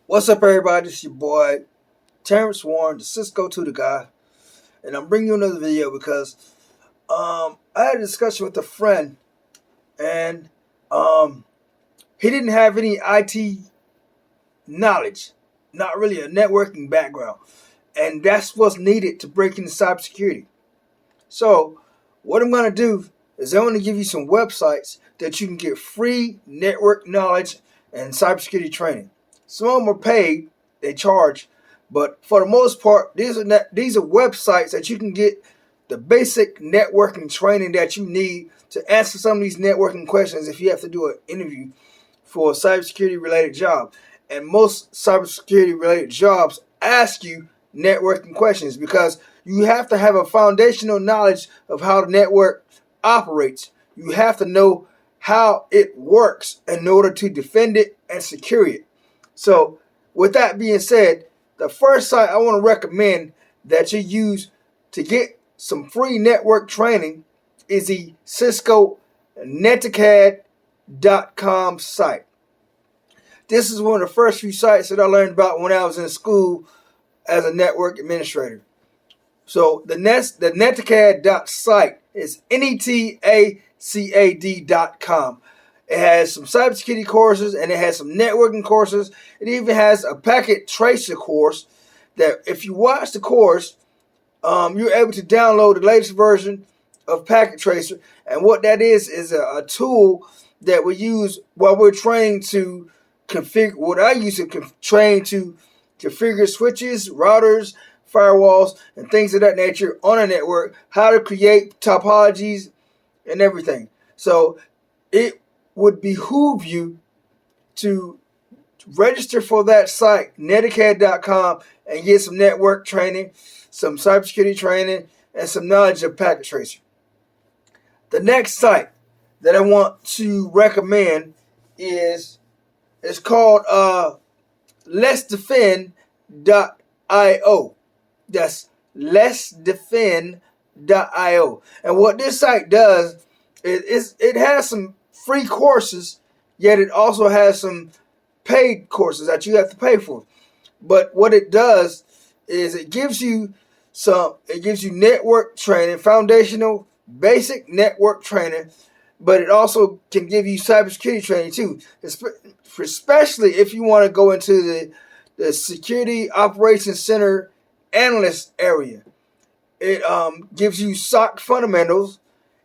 What's up, everybody? It's your boy Terrence Warren, the Cisco to the guy, and I'm bringing you another video because I had a discussion with a friend, and he didn't have any IT knowledge, not really a networking background, and that's what's needed to break into cybersecurity. So, what I'm going to do is I'm going to give you some websites that you can get free network knowledge and cybersecurity training. Some of them are paid, they charge, but for the most part, these are websites that you can get the basic networking training that you need to answer some of these networking questions if you have to do an interview for a cybersecurity related job. And most cybersecurity related jobs ask you networking questions because you have to have a foundational knowledge of how the network operates. You have to know how it works in order to defend it and secure it. So, with that being said, the first site I want to recommend that you use to get some free network training is the Cisco Netacad.com site. This is one of the first few sites that I learned about when I was in school as a network administrator. So the Netacad.site is netacad.com. It has some cybersecurity courses and it has some networking courses. It even has a packet tracer course that if you watch the course, you're able to download the latest version of Packet Tracer. And what that is a tool that we use while we're training to configure, what I use to train to configure switches, routers, firewalls, and things of that nature on a network, how to create topologies and everything. So it would behoove you to register for that site, netacad.com, and get some network training, some cybersecurity training, and some knowledge of packet tracer. The next site that I want to recommend is called letsdefend.io. That's letsdefend.io. And what this site does is it has some free courses, yet it also has some paid courses that you have to pay for. But what it does is it gives you network training, foundational basic network training, but it also can give you cybersecurity training too, especially if you want to go into the Security Operations Center Analyst area. It gives you SOC fundamentals,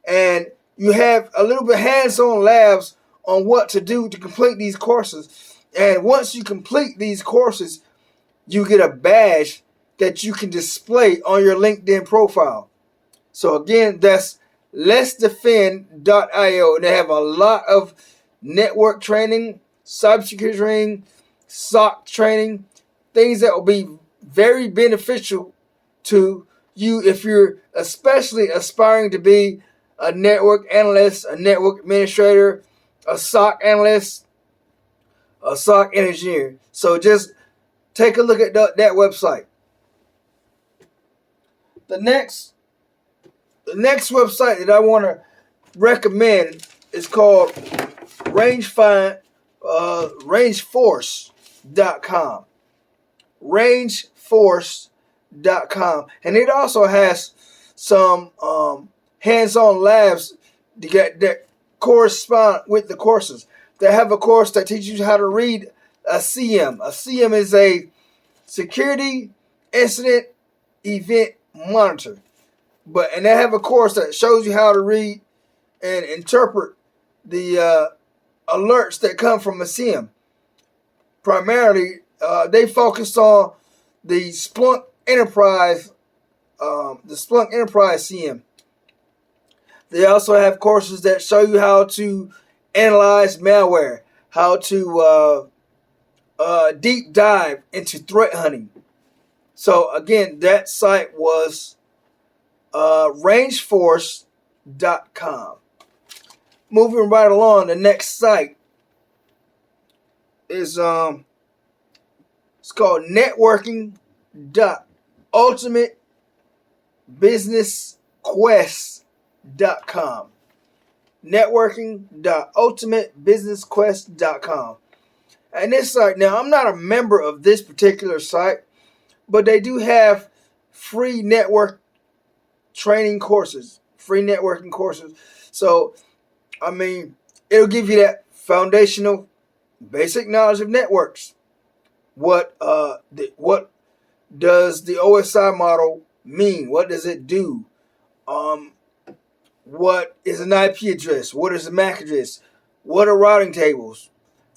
and you have a little bit hands-on labs on what to do to complete these courses. And once you complete these courses, you get a badge that you can display on your LinkedIn profile. So again, that's letsdefend.io. And they have a lot of network training, cybersecurity training, SOC training, things that will be very beneficial to you if you're especially aspiring to be a network analyst, a network administrator, a SOC analyst, a SOC engineer. So just take a look at that website. The next website that I want to recommend is called rangeforce.com. rangeforce.com. And it also has some hands-on labs that correspond with the courses. They have a course that teaches you how to read a CM. A CM is a security incident event monitor. And they have a course that shows you how to read and interpret the alerts that come from a CM. Primarily, they focus on the Splunk Enterprise CM. They also have courses that show you how to analyze malware, how to deep dive into threat hunting. So again, that site was rangeforce.com. Moving right along, the next site is it's called networking.ultimatebusinessquest.com. networking.ultimatebusinessquest.com. And this site, now I'm not a member of this particular site, but they do have free network training courses, free networking courses. So, I mean, it'll give you that foundational, basic knowledge of networks. What does the OSI model mean? What does it do? What is an IP address? What is a MAC address? What are routing tables?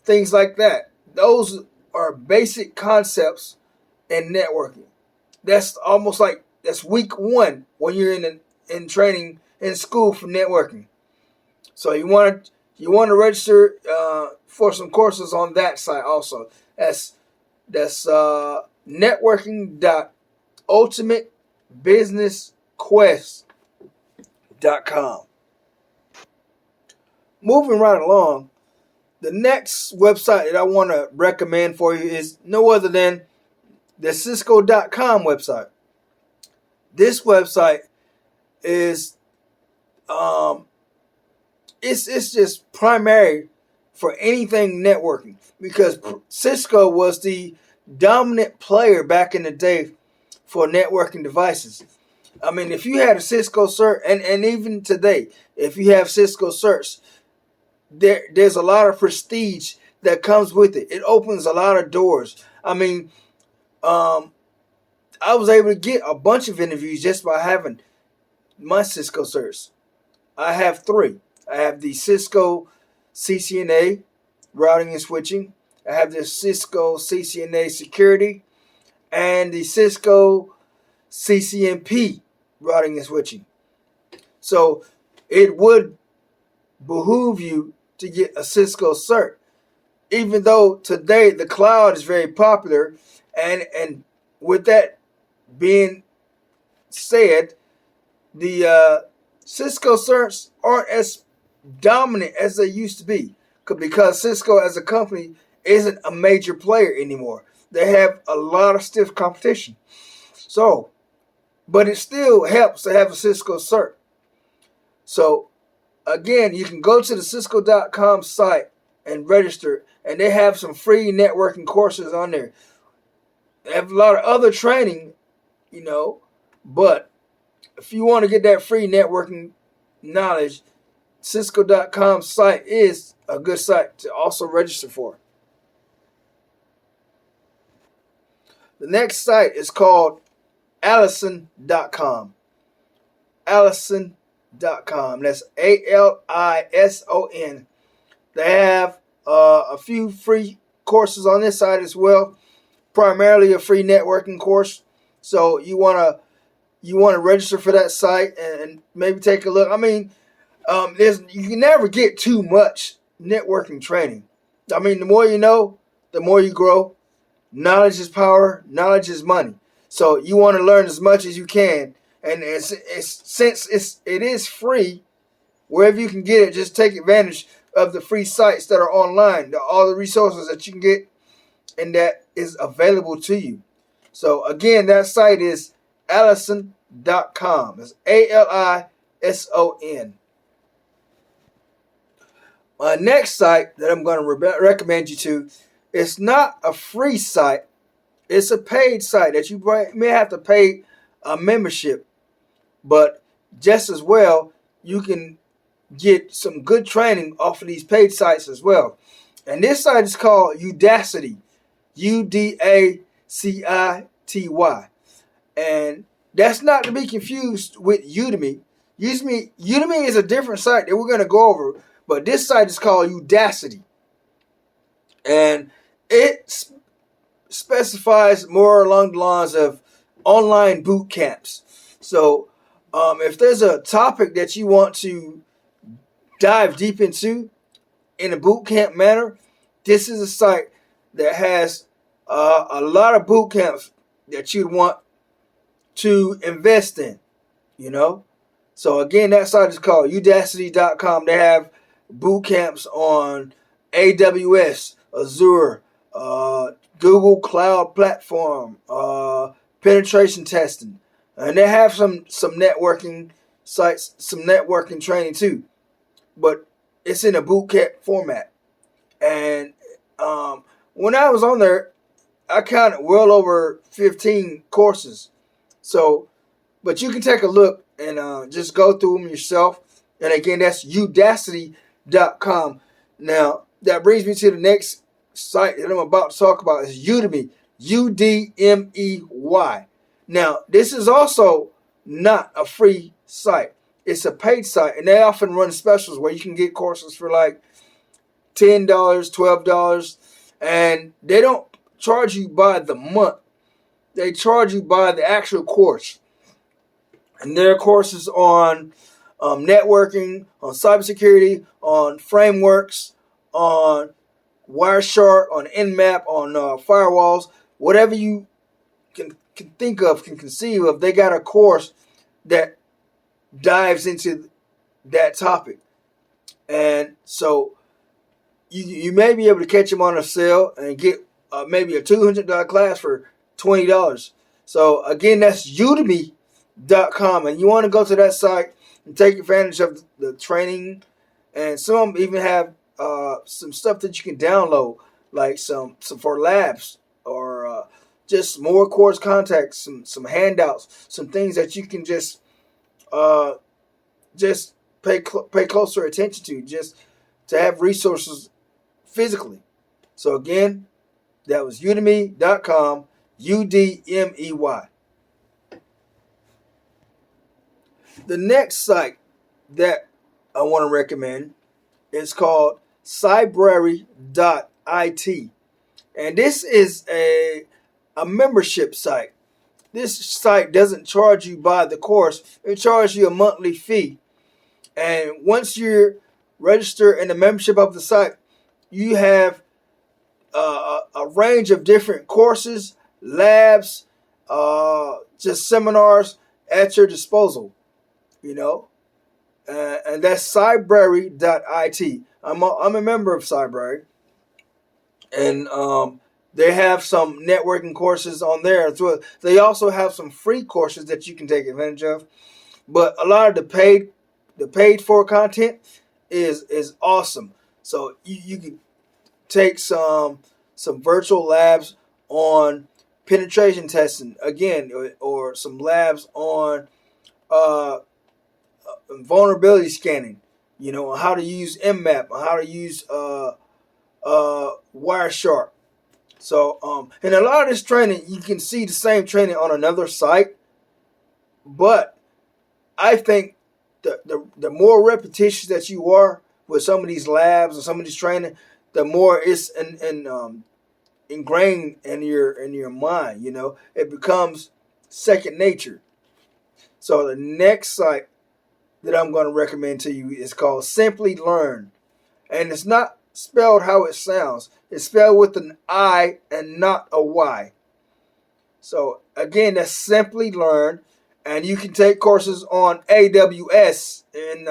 Things like that. Those are basic concepts in networking. That's almost like that's week one when you're in training in school for networking. So you want to register for some courses on that site also. That's networking.ultimatebusinessquest.com. Moving right along, the next website that I want to recommend for you is no other than the Cisco.com website. This website is it's just primary for anything networking, because Cisco was the dominant player back in the day for networking devices. I mean, if you had a Cisco cert, and even today, if you have Cisco certs, there's a lot of prestige that comes with it. It opens a lot of doors. I mean, I was able to get a bunch of interviews just by having my Cisco certs. I have 3. I have the Cisco CCNA routing and switching. I have the Cisco CCNA security and the Cisco CCNP routing and switching. So it would behoove you to get a Cisco cert, even though today the cloud is very popular, and with that being said, the Cisco certs aren't as dominant as they used to be, because Cisco as a company isn't a major player anymore. They have a lot of stiff competition. So, but it still helps to have a Cisco cert. So, again, you can go to the Cisco.com site and register, and they have some free networking courses on there. They have a lot of other training, but if you want to get that free networking knowledge, Cisco.com site is a good site to also register for. The next site is called Allison.com. Allison.com. That's ALISON. They have a few free courses on this site as well. Primarily a free networking course. So you want to register for that site and maybe take a look. I mean, you can never get too much networking training. I mean, the more you know, the more you grow. Knowledge is power. Knowledge is money. So you want to learn as much as you can. And since it is free, wherever you can get it, just take advantage of the free sites that are online, all the resources that you can get, and that is available to you. So again, that site is Allison.com. It's ALISON. My next site that I'm going to recommend you to, it's not a free site. It's a paid site that you may have to pay a membership. But just as well, you can get some good training off of these paid sites as well. And this site is called Udacity. UDACITY. And that's not to be confused with Udemy. Udemy is a different site that we're going to go over. But this site is called Udacity. And it specifies more along the lines of online boot camps. So if there's a topic that you want to dive deep into in a boot camp manner, this is a site that has a lot of boot camps that you'd want to invest in, So again, that site is called Udacity.com. They have boot camps on AWS, Azure, Google Cloud Platform, penetration testing. And they have some networking sites, some networking training too. But it's in a boot camp format. And when I was on there, I counted well over 15 courses. So, but you can take a look and just go through them yourself. And again, that's udacity.com. Now, that brings me to the next site that I'm about to talk about is Udemy. UDMEY. Now, this is also not a free site. It's a paid site, and they often run specials where you can get courses for like $10, $12, and they don't charge you by the month. They charge you by the actual course. And there are courses on networking, on cybersecurity, on frameworks, on Wireshark, on Nmap, on firewalls, whatever you can think of, can conceive of. They got a course that dives into that topic. And so you may be able to catch them on a sale and get maybe a $200 class for $20. So again, that's udemy.com, and you want to go to that site and take advantage of the training, and some even have some stuff that you can download, like some for labs, or just more course contacts, some handouts, some things that you can just pay closer attention to, just to have resources physically. So again, that was udemy.com, UDMEY. The next site that I want to recommend is called Cybersecurity.it. And this is a membership site. This site doesn't charge you by the course. It charges you a monthly fee. And once you're registered in the membership of the site, you have a range of different courses, labs, just seminars at your disposal, and that's Cybersecurity.it. I'm a member of Cybersecurity, and they have some networking courses on there as well. They also have some free courses that you can take advantage of, but a lot of the paid for content is awesome. So you can take some virtual labs on penetration testing again, or some labs on vulnerability scanning, on how to use Nmap, on how to use Wireshark. So and a lot of this training, you can see the same training on another site, but I think the more repetitious that you are with some of these labs and some of these training, the more it's ingrained in your mind. It becomes second nature. So the next site that I'm going to recommend to you is called Simply Learn, and it's not spelled how it sounds. It's spelled with an I and not a Y. So again, that's Simply Learn, and you can take courses on AWS and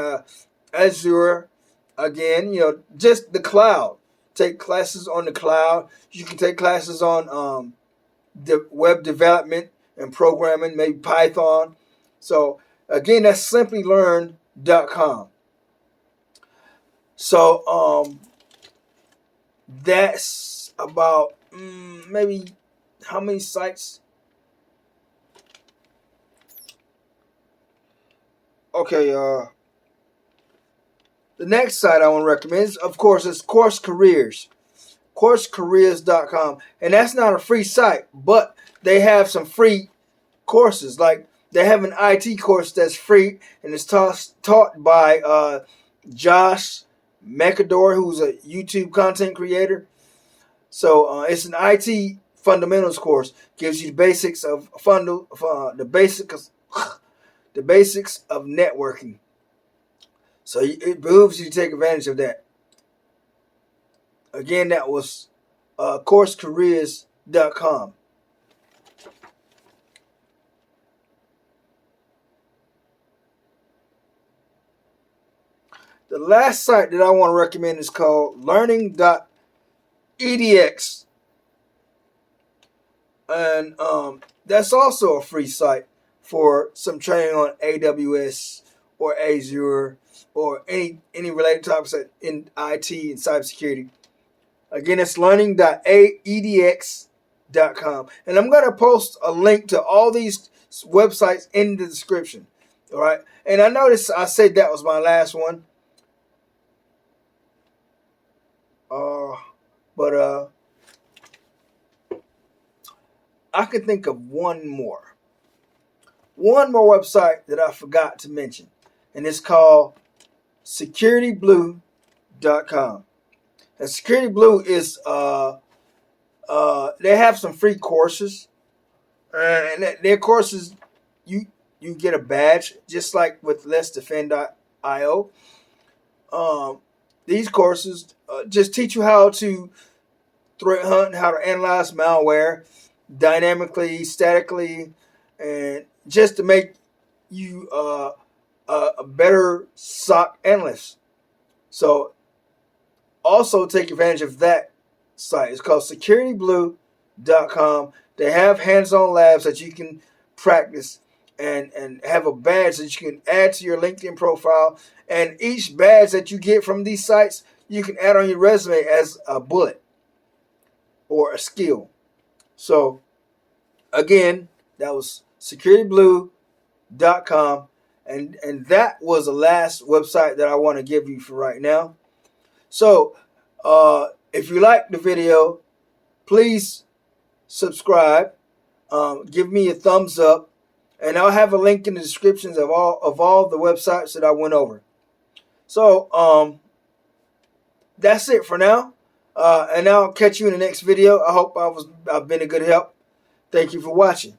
Azure. Again, just the cloud. Take classes on the cloud. You can take classes on web development and programming, maybe Python. So again, that's simplylearn.com. So that's about maybe how many sites? Okay, the next site I want to recommend is, of course, is Course Careers. CourseCareers.com. And that's not a free site, but they have some free courses. Like, they have an IT course that's free, and it's taught by Josh Mekador, who's a YouTube content creator. So it's an IT fundamentals course. Gives you the basics of the basics of networking. So it behooves you to take advantage of that. Again, that was CourseCareers.com. The last site that I want to recommend is called Learning.edx. And that's also a free site for some training on AWS or Azure or any related topics in IT and cybersecurity. Again, it's learning.edx.com. And I'm going to post a link to all these websites in the description. All right. And I noticed I said that was my last one. But I can think of one more website that I forgot to mention, and it's called securityblue.com. And Security Blue is they have some free courses, and their courses you get a badge just like with Let's Defend.io. These courses just teach you how to threat hunt, how to analyze malware dynamically, statically, and just to make you a better SOC analyst. So also take advantage of that site. It's called securityblue.com. They have hands-on labs that you can practice and have a badge that you can add to your LinkedIn profile. And each badge that you get from these sites, you can add on your resume as a bullet or a skill. So again, that was securityblue.com, and that was the last website that I want to give you for right now. So if you like the video, please subscribe, give me a thumbs up, and I'll have a link in the descriptions of all the websites that I went over. So that's it for now. And I'll catch you in the next video. I hope I've been a good help. Thank you for watching.